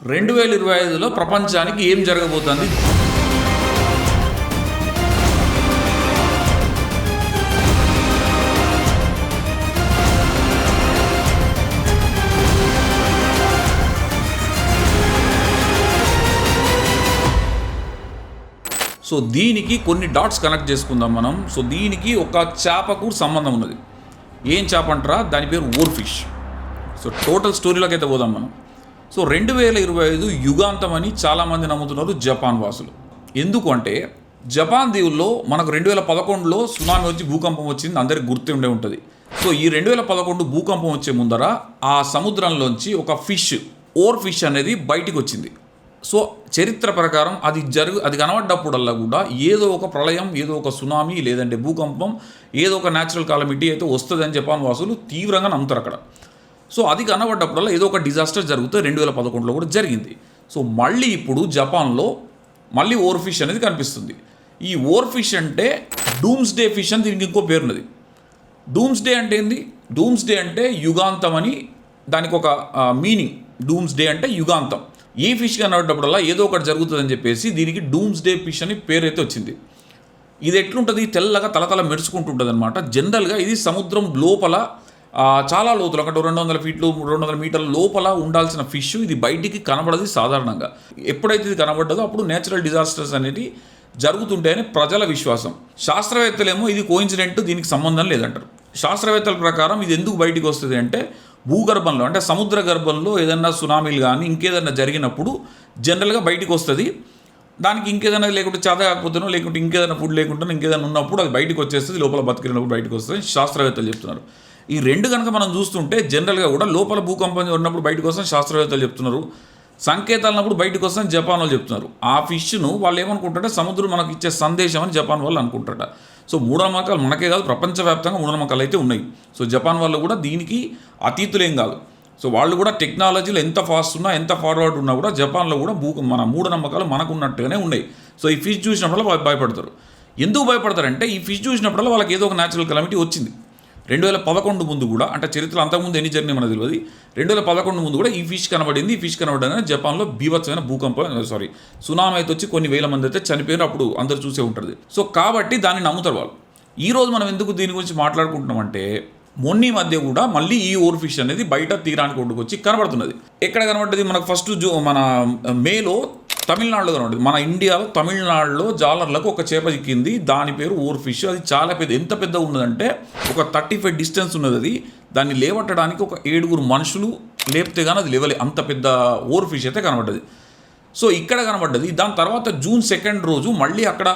2025లో ప్రపంచానికి ఏం జరగబోతుంది? సో దీనికి కొన్ని డాట్స్ కనెక్ట్ చేసుకుందాం మనం. సో దీనికి ఒక చేపకు సంబంధం ఉన్నది. ఏం చేప అంటారా? దాని పేరు ఓర్ ఫిష్. సో టోటల్ స్టోరీలోకి అయితే పోదాం మనం. సో 2025 యుగాంతం అని చాలామంది నమ్ముతున్నారు జపాన్ వాసులు. ఎందుకు అంటే జపాన్ దీవుల్లో మనకు 2011లో సునామీ వచ్చి భూకంపం వచ్చింది, అందరికి గుర్తుండే ఉంటుంది. సో ఈ 2011 భూకంపం వచ్చే ముందర ఆ సముద్రంలోంచి ఒక ఫిష్, ఓర్ ఫిష్ అనేది బయటికి వచ్చింది. సో చరిత్ర ప్రకారం అది కనబడ్డప్పుడల్లా కూడా ఏదో ఒక ప్రళయం, ఏదో ఒక సునామీ, లేదంటే భూకంపం, ఏదో ఒక న్యాచురల్ కాలమిటీ అయితే వస్తుందని జపాన్ వాసులు తీవ్రంగా నమ్ముతారు అక్కడ. సో అది కనబడ్డప్పుడల్లా ఏదో ఒక డిజాస్టర్ జరుగుతుంది. 2011లో కూడా జరిగింది. సో మళ్ళీ ఇప్పుడు జపాన్లో మళ్ళీ ఓర్ ఫిష్ అనేది కనిపిస్తుంది. ఈ ఓర్ ఫిష్ అంటే డూమ్స్డే ఫిష్ అని దీనికి ఇంకో పేరున్నది. డూమ్స్డే అంటే ఏంది? డూమ్స్డే అంటే యుగాంతం అని దానికి ఒక మీనింగ్. డూమ్స్డే అంటే యుగాంతం. ఈ ఫిష్ కనబడ్డప్పుడల్లా ఏదో ఒకటి జరుగుతుందని చెప్పేసి దీనికి డూమ్స్డే ఫిష్ అని పేరు అయితే వచ్చింది. ఇది ఎట్లుంటుంది? తెల్లగా తలతల మెరుచుకుంటుంటుంది అనమాట. జనరల్గా ఇది సముద్రం లోపల చాలా లోతులు, అక్కడ 200 ఫీట్లు 200 మీటర్ల లోపల ఉండాల్సిన ఫిష్ ఇది బయటికి కనబడదు సాధారణంగా. ఎప్పుడైతే ఇది కనబడ్డదో అప్పుడు నేచురల్ డిజాస్టర్స్ అనేవి జరుగుతుంటాయని ప్రజల విశ్వాసం. శాస్త్రవేత్తలేమో ఇది కోయిన్సిడెంట్, దీనికి సంబంధం లేదంటారు. శాస్త్రవేత్తల ప్రకారం ఇది ఎందుకు బయటికి వస్తుంది అంటే భూగర్భంలో, అంటే సముద్ర గర్భంలో ఏదైనా సునామీలు కానీ ఇంకేదైనా జరిగినప్పుడు జనరల్గా బయటికి వస్తుంది. దానికి ఇంకేదైనా లేకుంటే చేత కాకపోతేనో, లేకుంటే ఇంకేదైనా ఫుడ్ లేకుంటే ఇంకేదైనా ఉన్నప్పుడు అది బయటకు వచ్చేస్తుంది, లోపల బతికినప్పుడు బయటకు వస్తుంది శాస్త్రవేత్తలు చెప్తున్నారు. ఈ రెండు కనుక మనం చూస్తుంటే జనరల్గా కూడా లోపల భూకంపం ఉన్నప్పుడు బయటకు వస్తాం శాస్త్రవేత్తలు చెప్తున్నారు, సంకేతాలన్నప్పుడు బయటకు వస్తామని జపాన్ వాళ్ళు చెప్తున్నారు. ఆ ఫిష్ను వాళ్ళు ఏమనుకుంటారంటే సముద్రం మనకు ఇచ్చే సందేశం అని జపాన్ వాళ్ళు అనుకుంటారట. సో మూఢనమ్మకాలు మనకే కాదు, ప్రపంచవ్యాప్తంగా మూఢనమ్మకాలు అయితే ఉన్నాయి. సో జపాన్ వాళ్ళు కూడా దీనికి అతీతులేం కాదు. సో వాళ్ళు కూడా టెక్నాలజీలో ఎంత ఫాస్ట్ ఉన్నా, ఎంత ఫార్వర్డ్ ఉన్నా కూడా జపాన్లో కూడా మన మూఢనమ్మకాలు మనకు ఉన్నట్టుగానే ఉన్నాయి. సో ఈ ఫిష్ చూసినప్పుడల్లా వాళ్ళు భయపడతారు. ఎందుకు భయపడతారంటే ఈ ఫిష్ చూసినప్పుడల్లా వాళ్ళకి ఏదో ఒక న్యాచురల్ కెలామిటీ వచ్చింది. 2011 ముందు కూడా, అంటే చరిత్రలో అంతకుముందు ఎన్ని జరిగినాయి మనకు తెలియదు, 2011 ముందు కూడా ఈ ఫిష్ కనబడింది. ఈ ఫిష్ కనబడగానే జపాన్లో బీభత్సమైన సునామీ అయితే వచ్చి కొన్ని వేల మంది అయితే చనిపోయారు. అప్పుడు అందరూ చూసే ఉంటుంది. సో కాబట్టి దాన్ని నమ్ముతారు వాళ్ళు. ఈరోజు మనం ఎందుకు దీని గురించి మాట్లాడుకుంటున్నామంటే మొన్న మధ్య కూడా మళ్ళీ ఈ ఓర్ ఫిష్ అనేది బయట తీరానికి ఒడ్డుకొచ్చి కనబడుతున్నది. ఎక్కడ కనబడ్డది? మనకు ఫస్ట్ మన మేలో తమిళనాడులో కనబడింది. మన ఇండియాలో తమిళనాడులో జాలర్లకు ఒక చేప చిక్కింది, దాని పేరు ఓర్ ఫిష్. అది చాలా పెద్ద, ఎంత పెద్దగా ఉన్నదంటే ఒక 35 డిస్టెన్స్ ఉన్నది. అది దాన్ని లేవట్టడానికి ఒక 7 మనుషులు లేపితే కానీ అది లేవలే, అంత పెద్ద ఓర్ ఫిష్ అయితే కనబడ్డది. సో ఇక్కడ కనబడ్డది. దాని తర్వాత June 2 రోజు మళ్ళీ అక్కడ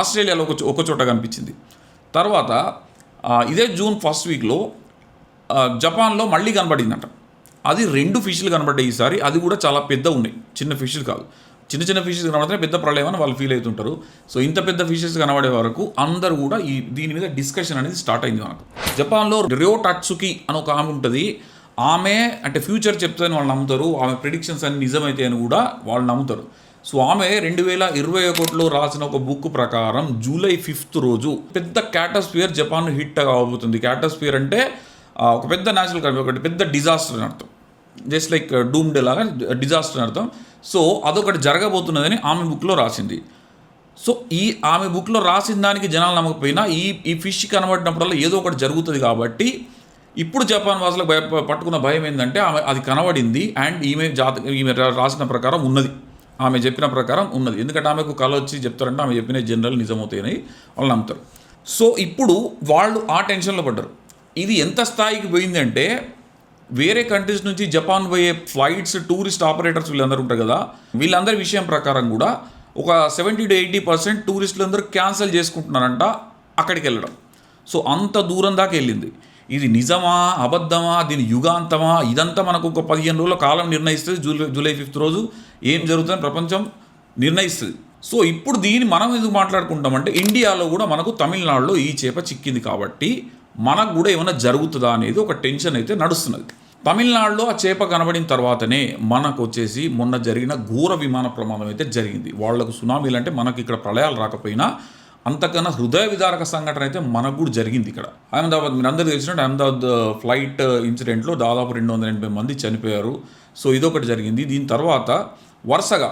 ఆస్ట్రేలియాలో ఒక చోట కనిపించింది. తర్వాత ఇదే June 1 వీక్లో జపాన్లో మళ్ళీ కనబడిందంట. అది 2 ఫిష్లు కనబడ్డాయి ఈసారి. అది కూడా చాలా పెద్ద ఉన్నాయి, చిన్న ఫిష్లు కాదు. చిన్న ఫిషెస్ కనబడితే పెద్ద ప్రళయం అని వాళ్ళు ఫీల్ అవుతుంటారు. సో ఇంత పెద్ద ఫిషెస్ కనబడే వరకు అందరూ కూడా దీని మీద డిస్కషన్ అనేది స్టార్ట్ అయింది మనకు. జపాన్లో రియో టాట్సుకి అని ఒక ఆమె ఉంటుంది. ఆమె అంటే ఫ్యూచర్ చెప్తుందని వాళ్ళు నమ్ముతారు. ఆమె ప్రిడిక్షన్స్ అన్ని నిజమైతే అని కూడా వాళ్ళు నమ్ముతారు. సో ఆమె 2021లో రాసిన ఒక బుక్ ప్రకారం July 5 రోజు పెద్ద క్యాటోస్ఫియర్ జపాన్ హిట్ అవబోతుంది. క్యాటోస్ఫియర్ అంటే ఒక పెద్ద న్యాచురల్ కాదు, ఒకటి పెద్ద డిజాస్టర్ అని అర్థం. జస్ట్ లైక్ డూమ్డే లాగా డిజాస్టర్ అని అర్థం. సో అదొకటి జరగబోతున్నదని ఆమె బుక్లో రాసింది. సో ఆమె బుక్లో రాసిన దానికి జనాలు నమ్మకపోయినా ఈ ఫిష్ కనబడినప్పుడల్లా ఏదో ఒకటి జరుగుతుంది. కాబట్టి ఇప్పుడు జపాన్ వాసులకు పట్టుకున్న భయం ఏంటంటే అది కనబడింది అండ్ ఈమె రాసిన ప్రకారం ఉన్నది, ఆమె చెప్పిన ప్రకారం ఉన్నది. ఎందుకంటే ఆమెకు కళ వచ్చి చెప్తారంటే ఆమె చెప్పిన జనరల్ నిజమవుతాయని వాళ్ళు నమ్ముతారు. సో ఇప్పుడు వాళ్ళు ఆ టెన్షన్లో పడ్డారు. ఇది ఎంత స్థాయికి పోయిందంటే వేరే కంట్రీస్ నుంచి జపాన్ పోయే ఫ్లైట్స్, టూరిస్ట్ ఆపరేటర్స్ వీళ్ళందరూ ఉంటారు కదా, వీళ్ళందరి విషయం ప్రకారం కూడా ఒక 70 to 80% టూరిస్టులు అందరూ క్యాన్సిల్ చేసుకుంటున్నారంట అక్కడికి వెళ్ళడం. సో అంత దూరం దాకా వెళ్ళింది. ఇది నిజమా అబద్ధమా, దీని యుగాంతమా, ఇదంతా మనకు ఒక 15 రోజుల కాలం నిర్ణయిస్తుంది. July 5 రోజు ఏం జరుగుతుందని ప్రపంచం నిర్ణయిస్తుంది. సో ఇప్పుడు దీన్ని మనం ఎందుకు మాట్లాడుకుంటామంటే ఇండియాలో కూడా మనకు తమిళనాడులో ఈ చేప చిక్కింది కాబట్టి మనకు కూడా ఏమైనా జరుగుతుందా అనేది ఒక టెన్షన్ అయితే నడుస్తున్నది. తమిళనాడులో ఆ చేప కనబడిన తర్వాతనే మనకు వచ్చేసి మొన్న జరిగిన ఘోర విమాన ప్రమాదం అయితే జరిగింది. వాళ్లకు సునామీలు అంటే మనకి ఇక్కడ ప్రళయాలు రాకపోయినా అంతకన్నా హృదయ విదారక సంఘటన అయితే మనకు కూడా జరిగింది ఇక్కడ. అహ్మదాబాద్, మీరు అందరికీ తెలిసినట్టు అహ్మదాబాద్ ఫ్లైట్ ఇన్సిడెంట్లో దాదాపు 280 మంది చనిపోయారు. సో ఇదొకటి జరిగింది. దీని తర్వాత వరుసగా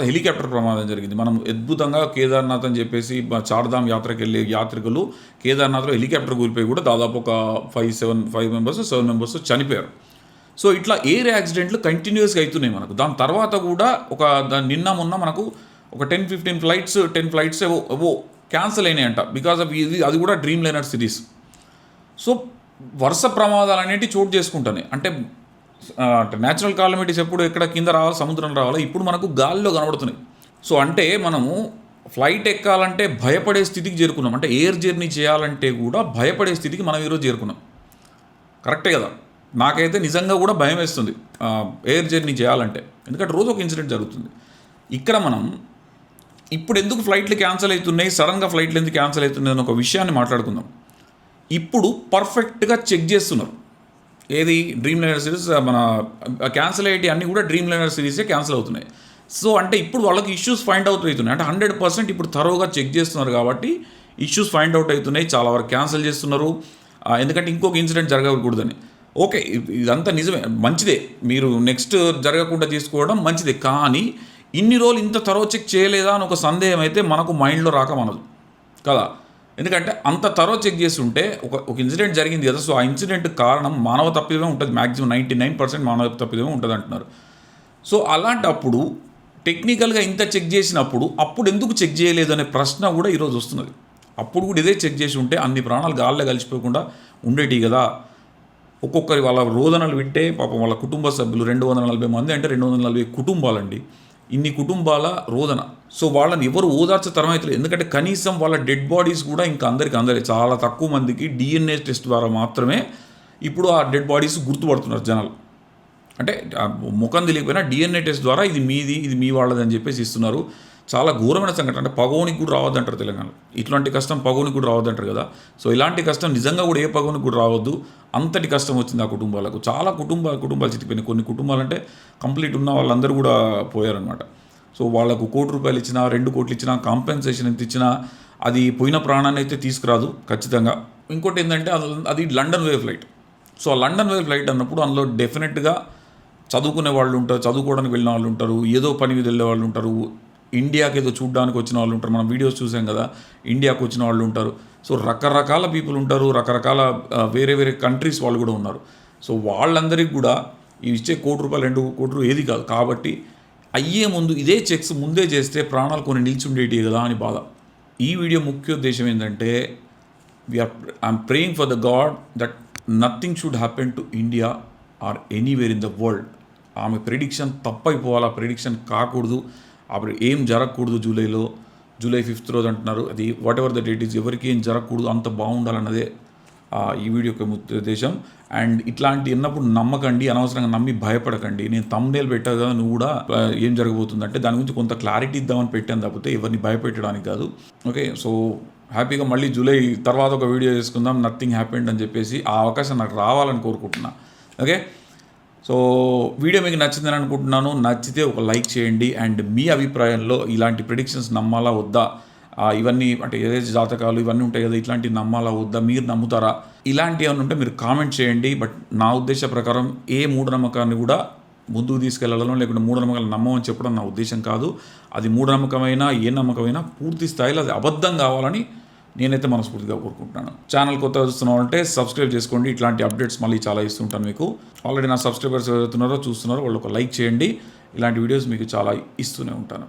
హెలికాప్టర్ ప్రమాదం జరిగింది. మనం అద్భుతంగా కేదార్నాథ్ అని చెప్పేసి చార్ధామ్ యాత్రకి వెళ్ళే యాత్రికులు కేదార్నాథ్లో హెలికాప్టర్ కూలిపోయి కూడా దాదాపు ఒక 7 మెంబర్స్ చనిపోయారు. సో ఇట్లా ఎయిర్ యాక్సిడెంట్లు కంటిన్యూస్గా అవుతున్నాయి మనకు. దాని తర్వాత కూడా నిన్న మొన్న మనకు ఒక 10 ఫ్లైట్స్ ఏవో క్యాన్సిల్ అయినాయంట బికాజ్ ఆఫ్ అది కూడా డ్రీమ్ లైనర్ సిరీస్. సో వరుస ప్రమాదాలు అనేవి చోటు చేసుకుంటున్నాయి. అంటే న్యాచురల్ కాలమిటీస్ ఎప్పుడు ఎక్కడ కింద రావాలి, సముద్రం రావాలి, ఇప్పుడు మనకు గాల్లో కనబడుతున్నాయి. సో అంటే మనము ఫ్లైట్ ఎక్కాలంటే భయపడే స్థితికి చేరుకున్నాం. అంటే ఎయిర్ జర్నీ చేయాలంటే కూడా భయపడే స్థితికి మనం ఈరోజు చేరుకున్నాం. కరెక్టే కదా? నాకైతే నిజంగా కూడా భయం వేస్తుంది ఎయిర్ జర్నీ చేయాలంటే, ఎందుకంటే రోజు ఒక ఇన్సిడెంట్ జరుగుతుంది. ఇక్కడ మనం ఇప్పుడు ఎందుకు ఫ్లైట్లు క్యాన్సిల్ అవుతున్నాయి, సడన్గా ఫ్లైట్లు ఎందుకు క్యాన్సిల్ అవుతున్నాయి అని ఒక విషయాన్ని మాట్లాడుకుందాం. ఇప్పుడు పర్ఫెక్ట్గా చెక్ చేస్తున్నారు. ఏది డ్రీమ్ లైనర్ సిరీస్ మన క్యాన్సిల్ అయ్యేటి అన్నీ కూడా డ్రీమ్ లైనర్ సిరీసే క్యాన్సిల్ అవుతున్నాయి. సో అంటే ఇప్పుడు వాళ్ళకి ఇష్యూస్ ఫైండ్ అవుట్ అవుతున్నాయి. అంటే 100% ఇప్పుడు థరోగా చెక్ చేస్తున్నారు కాబట్టి ఇష్యూస్ ఫైండ్ అవుట్ అవుతున్నాయి. చాలా వరకు క్యాన్సిల్ చేస్తున్నారు, ఎందుకంటే ఇంకొక ఇన్సిడెంట్ జరగకూడదని. ఓకే, ఇదంతా నిజమే, మంచిదే, మీరు నెక్స్ట్ జరగకుండా చేసుకోవడం మంచిదే. కానీ ఇన్ని రోజులు ఇంత థరో చెక్ చేయలేదా అని ఒక సందేహం అయితే మనకు మైండ్లో రాకమనదు కదా. ఎందుకంటే అంత థరో చెక్ చేసి ఉంటే ఒక ఇన్సిడెంట్ జరిగింది కదా. సో ఆ ఇన్సిడెంట్ కారణం మానవ తప్పిదమే ఉంటుంది. మ్యాక్సిమం 99% మానవ తప్పిదమే ఉంటుంది అంటున్నారు. సో అలాంటప్పుడు టెక్నికల్గా ఇంత చెక్ చేసినప్పుడు అప్పుడు ఎందుకు చెక్ చేయలేదు అనే ప్రశ్న కూడా ఈరోజు వస్తున్నది. అప్పుడు కూడా ఇదే చెక్ చేసి ఉంటే అన్ని ప్రాణాలు గాల్లో కలిసిపోకుండా ఉండేటి కదా. ఒక్కొక్కరి వాళ్ళ రోదనలు వింటే పాపం వాళ్ళ కుటుంబ సభ్యులు 240 మంది అంటే 240 కుటుంబాలండి. ఇన్ని కుటుంబాల రోదన. సో వాళ్ళని ఎవరు ఓదార్చతరం అవుతలేదు. ఎందుకంటే కనీసం వాళ్ళ డెడ్ బాడీస్ కూడా ఇంకా అందరి చాలా తక్కువ మందికి DNA టెస్ట్ ద్వారా మాత్రమే ఇప్పుడు ఆ డెడ్ బాడీస్ గుర్తుపడుతున్నారు జనాలు. అంటే ముఖం తెలియకపోయినా DNA టెస్ట్ ద్వారా ఇది మీది, ఇది మీ వాళ్ళది అని చెప్పేసి ఇస్తున్నారు. చాలా ఘోరమైన సంఘటన. అంటే పగోనికి కూడా రావద్దంటారు తెలంగాణలో. ఇట్లాంటి కష్టం పగోనికి కూడా రావద్దంటారు కదా. సో ఇలాంటి కష్టం నిజంగా కూడా ఏ పగోనికి కూడా రావద్దు. అంతటి కష్టం వచ్చింది ఆ కుటుంబాలకు. చాలా కుటుంబాలు చితికిపోయినాయి. కొన్ని కుటుంబాలు అంటే కంప్లీట్ ఉన్న వాళ్ళందరూ కూడా పోయారనమాట. సో వాళ్ళకు ₹1 ఇచ్చినా 2 కోట్లు ఇచ్చినా కాంపెన్సేషన్ ఎంత ఇచ్చినా అది పోయిన ప్రాణాన్ని అయితే తీసుకురాదు ఖచ్చితంగా. ఇంకోటి ఏంటంటే అది లండన్ వే ఫ్లైట్. సో ఆ లండన్ వే ఫ్లైట్ అన్నప్పుడు అందులో డెఫినెట్గా చదువుకునే వాళ్ళు ఉంటారు, చదువుకోవడానికి వెళ్ళిన వాళ్ళు ఉంటారు, ఏదో పని మీద వెళ్ళే వాళ్ళు ఉంటారు, ఇండియాకి ఏదో చూడడానికి వచ్చిన వాళ్ళు ఉంటారు. మనం వీడియోస్ చూసాం కదా, ఇండియాకి వచ్చిన వాళ్ళు ఉంటారు. సో రకరకాల పీపుల్ ఉంటారు, రకరకాల వేరే కంట్రీస్ వాళ్ళు కూడా ఉన్నారు. సో వాళ్ళందరికీ కూడా ఇచ్చే ₹1 2 కోట్లు ఏది కాదు. కాబట్టి అయ్యే ముందు ఇదే చెక్స్ ముందే చేస్తే ప్రాణాలు కొన్ని నిల్చుండేటి కదా అని బాధ. ఈ వీడియో ముఖ్య ఉద్దేశం ఏంటంటే I'm praying for the God that nothing should happen to India or anywhere in the world. ఆమె ప్రెడిక్షన్ తప్పైపోవాలి, ఆ ప్రెడిక్షన్ కాకూడదు, అప్పుడు ఏం జరగకూడదు. జూలై 5th రోజు అంటున్నారు. అది what ever the date is, ఎవరికి ఏం జరగకూడదు, అంత బాగుండాలన్నదే ఈ వీడియో యొక్క ముఖ్య ఉద్దేశం. అండ్ ఇట్లాంటి ఎన్నప్పుడు నమ్మకండి, అనవసరంగా నమ్మి భయపడకండి. నేను థంబ్నెయిల్ పెట్టా కదా, నువ్వు కూడా ఏం జరగబోతుందంటే దాని గురించి కొంత క్లారిటీ ఇద్దామని పెట్టాను తప్పితే ఎవరిని భయపెట్టడానికి కాదు. ఓకే, సో హ్యాపీగా మళ్ళీ జూలై తర్వాత ఒక వీడియో చేసుకుందాం, నథింగ్ హ్యాపెండ్ అని చెప్పేసి. ఆ అవకాశం నాకు రావాలని కోరుకుంటున్నా. ఓకే, సో వీడియో మీకు నచ్చిందని అనుకుంటున్నాను. నచ్చితే ఒక లైక్ చేయండి. అండ్ మీ అభిప్రాయంలో ఇలాంటి ప్రిడిక్షన్స్ నమ్మాలా వద్దా, ఇవన్నీ అంటే ఏదైతే జాతకాలు ఇవన్నీ ఉంటాయి కదా, ఇట్లాంటివి నమ్మాలా వద్దా, మీరు నమ్ముతారా, ఇలాంటివి ఏమైనా ఉంటే మీరు కామెంట్ చేయండి. బట్ నా ఉద్దేశ ప్రకారం ఏ మూఢనమ్మకాన్ని కూడా ముందుకు తీసుకెళ్లడం లేకుంటే మూఢనమ్మకాలు నమ్మమని చెప్పడం నా ఉద్దేశం కాదు. అది మూఢనమ్మకమైనా ఏ నమ్మకమైనా పూర్తి స్థాయిలో అది అబద్ధం కావాలని నేనైతే మనస్ఫూర్తిగా కోరుకుంటున్నాను. ఛానల్ కొత్తగా చూస్తున్నారంటే సబ్స్క్రైబ్ చేసుకోండి. ఇట్లాంటి అప్డేట్స్ మళ్ళీ చాలా ఇస్తుంటాను మీకు. ఆల్రెడీ నా సబ్స్క్రైబర్స్ ఎవరుతున్నారో చూస్తున్నారో వాళ్ళు ఒక లైక్ చేయండి. ఇలాంటి వీడియోస్ మీకు చాలా ఇస్తూనే ఉంటాను.